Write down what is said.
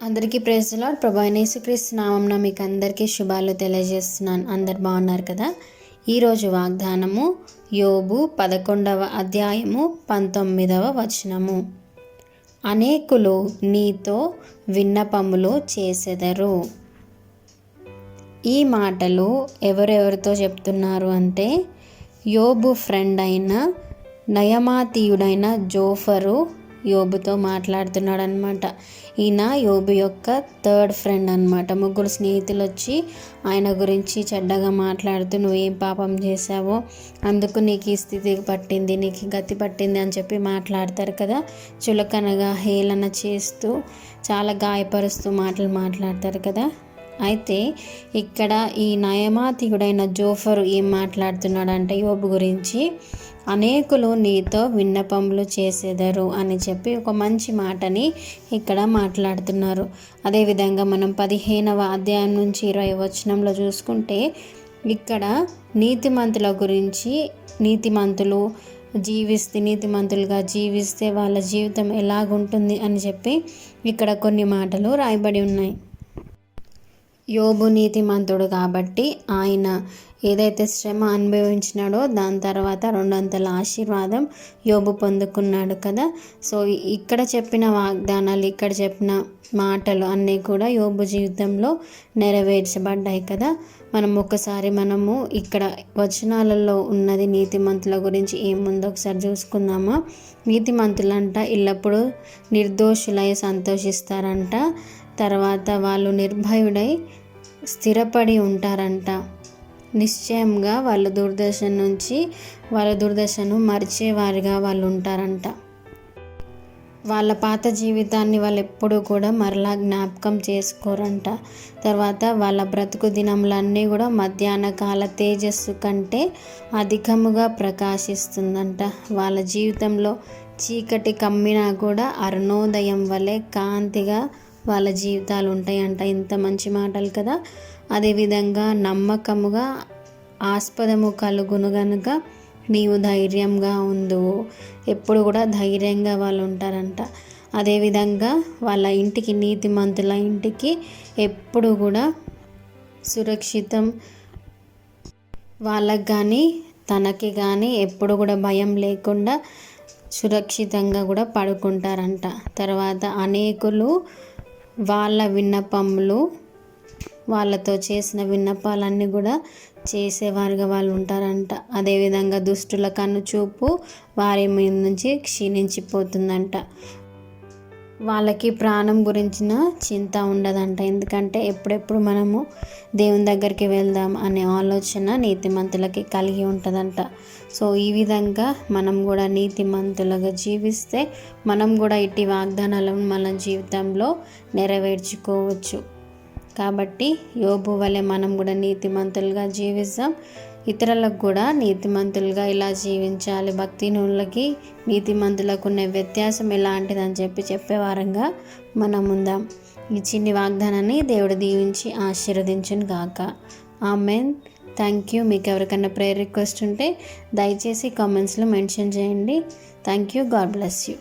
అందరికీ praise the lord. ప్రభు అయిన యేసుక్రీస్తు నామమున మీకు అందరికీ శుభాలు తెలియజేస్తున్నాను. అందరు బాగున్నారు కదా. ఈరోజు వాగ్దానము యోబు 11వ అధ్యాయము 19వ వచనము. అనేకులు నీతో విన్నపములు చేసెదరు. ఈ మాటలు ఎవరెవరితో చెప్తున్నారు అంటే యోబు ఫ్రెండ్ అయిన నయమాతీయుడైన జోఫరు యోబుతో మాట్లాడుతున్నాడు అనమాట. ఈయన యోబు యొక్క థర్డ్ ఫ్రెండ్ అనమాట. ముగ్గురు స్నేహితులు వచ్చి ఆయన గురించి చెడ్డగా మాట్లాడుతూ నువ్వేం పాపం చేసావో అందుకు నీకు ఈ స్థితి పట్టింది, నీకు గతి పట్టింది అని చెప్పి మాట్లాడతారు కదా. చులకనగా హేళన చేస్తూ చాలా గాయపరుస్తూ మాట్లాడతారు కదా. అయితే ఇక్కడ ఈ నయమాతీయుడైన జోఫరు ఏం మాట్లాడుతున్నాడంటే యోబు గురించి అనేకులు నీతో విన్నపములు చేసేదరు అని చెప్పి ఒక మంచి మాటని ఇక్కడ మాట్లాడుతున్నారు. అదేవిధంగా మనం 15వ అధ్యాయం నుంచి 20వ వచనంలో చూసుకుంటే ఇక్కడ నీతిమంతుల గురించి నీతిమంతులుగా జీవిస్తే వాళ్ళ జీవితం ఎలాగుంటుంది అని చెప్పి ఇక్కడ కొన్ని మాటలు రాయబడి ఉన్నాయి. యోబు నీతిమంతుడు కాబట్టి ఆయన ఏదైతే శ్రమ అనుభవించినాడో దాని తర్వాత 200 ఆశీర్వాదం యోబు పొందుకున్నాడు కదా. సో ఇక్కడ చెప్పిన వాగ్దానాలు, ఇక్కడ చెప్పిన మాటలు అన్నీ కూడా యోబు జీవితంలో నెరవేర్చబడ్డాయి కదా. మనము ఇక్కడ వచనాలలో ఉన్నది నీతిమంతుల గురించి ఏముందో ఒకసారి చూసుకుందామా. నీతిమంతులంట ఎల్లప్పుడూ నిర్దోషులై సంతోషిస్తారంట. తర్వాత వాళ్ళు నిర్భయుడై స్థిరపడి ఉంటారంట. నిశ్చయంగా వాళ్ళ దుర్దశను మరిచేవారిగా వాళ్ళు ఉంటారంట. వాళ్ళ పాత జీవితాన్ని వాళ్ళు ఎప్పుడూ కూడా మరలా జ్ఞాపకం చేసుకోరంట. తర్వాత వాళ్ళ బ్రతుకు దినములన్నీ కూడా మధ్యాహ్న కాల తేజస్సు కంటే అధికముగా ప్రకాశిస్తుందంట. వాళ్ళ జీవితంలో చీకటి కమ్మినా కూడా అరుణోదయం వలె కాంతిగా వాళ్ళ జీవితాలు ఉంటాయంట. ఇంత మంచి మాటలు కదా. అదేవిధంగా నమ్మకముగా ఆస్పదము కలుగును గనుక నీవు ధైర్యంగా ఉండు. ఎప్పుడు కూడా ధైర్యంగా వాళ్ళు ఉంటారంట. అదేవిధంగా వాళ్ళ ఇంటికి, నీతిమంతుల ఇంటికి ఎప్పుడు కూడా సురక్షితం, వాళ్ళకి కానీ తనకి కానీ ఎప్పుడు కూడా భయం లేకుండా సురక్షితంగా కూడా పడుకుంటారంట. తర్వాత అనేకులు వాళ్ళతో చేసిన విన్నపాలన్నీ కూడా చేసేవారుగా వాళ్ళు ఉంటారంట. అదేవిధంగా దుష్టుల కన్నుచూపు వారి మీద నుంచి క్షీణించిపోతుందంట. వాళ్ళకి ప్రాణం గురించిన చింత ఉండదంట. ఎందుకంటే ఎప్పుడెప్పుడు మనము దేవుని దగ్గరికి వెళ్దాం అనే ఆలోచన నీతిమంతులకి కలిగి ఉంటుందంట. సో ఈ విధంగా మనం కూడా నీతిమంతులుగా జీవిస్తే మనం కూడా ఇట్టి వాగ్దానాలను మన జీవితంలో నెరవేర్చుకోవచ్చు. కాబట్టి యోబు వలె మనం కూడా నీతిమంతులుగా జీవిస్తాం. ఇతరులకు కూడా నీతిమంతులుగా ఇలా జీవించాలి. భక్తిహీనులకి నీతిమంతులకు ఉన్న వ్యత్యాసం ఎలాంటిదని చెప్పేవారంగా మనం ఉందాం. ఈ చిన్ని వాగ్దానాన్ని దేవుడు దీవించి ఆశీర్వదించును గాక. ఆమెన్. Thank you. మీకు ఎవరికైనా ప్రేయర్ రిక్వెస్ట్ ఉంటే దయచేసి కామెంట్స్లో మెన్షన్ చేయండి. Thank you. God bless you.